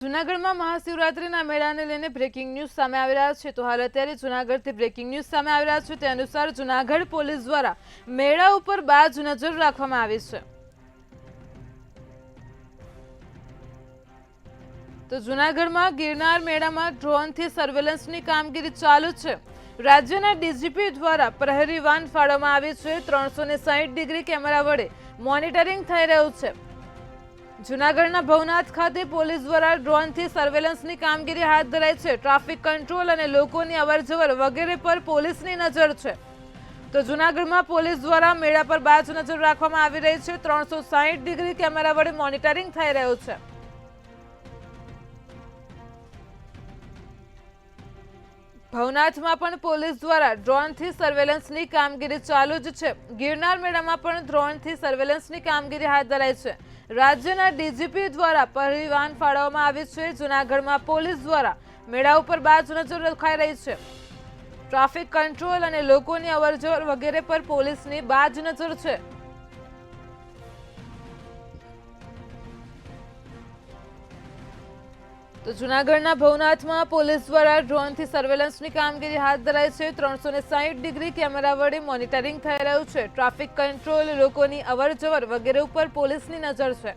જૂનાગઢમાં મહાશિવરાત્રીના મેળાને લઈને બ્રેકિંગ ન્યૂઝ સામે આવી રહ્યા છે તો હાલ અત્યારે જૂનાગઢથી બ્રેકિંગ ન્યૂઝ સામે આવી રહ્યા છે તે અનુસાર જૂનાગઢ પોલીસ દ્વારા મેળા ઉપર બાજ નજર રાખવામાં આવી છે। તો જૂનાગઢમાં ગિરનાર મેળામાં ડ્રોનથી સર્વેલન્સની કામગીરી ચાલુ છે। રાજ્યના ડીજીપી દ્વારા પ્રહરી વાન ફાળવવામાં આવી છે। 360 ડિગ્રી કેમેરા વડે મોનિટરિંગ થઈ રહ્યું છે। જૂનાગઢના ભવનાથ ખાતે પોલીસ દ્વારા ડ્રોનથી સર્વેલન્સની કામગીરી હાથ ધરાઈ છે। ટ્રાફિક કંટ્રોલ અને લોકોની અવરજવર વગેરે પર પોલીસની નજર છે। તો જૂનાગઢમાં પોલીસ દ્વારા મેળા પર બાજ નજર રાખવામાં આવી રહી છે। 360 ડિગ્રી કેમેરા વડે મોનિટરિંગ થઈ રહ્યું છે। ભવનાથમાં પણ પોલીસ દ્વારા ડ્રોનથી સર્વેલન્સની કામગીરી ચાલુ જ છે। ગિરનાર મેળામાં પણ ડ્રોનથી સર્વેલન્સની કામગીરી હાથ ધરાઈ છે। રાજ્યના ડીજીપી દ્વારા પરિવહન ફાળવવામાં આવી છે। જૂનાગઢમાં પોલીસ દ્વારા મેળા ઉપર બાજ નજર રખાઈ રહી છે। ટ્રાફિક કંટ્રોલ અને લોકોની અવરજવર વગેરે પર પોલીસની બાજ નજર છે। તો જૂનાગઢના ભવનાથમાં પોલીસ દ્વારા ડ્રોનથી સર્વેલન્સની કામગીરી હાથ ધરાઈ છે। 360 ડિગ્રી કેમેરા વડે મોનિટરિંગ થઈ રહ્યું છે। ટ્રાફિક કંટ્રોલ, લોકોની અવરજવર વગેરે ઉપર પોલીસની નજર છે।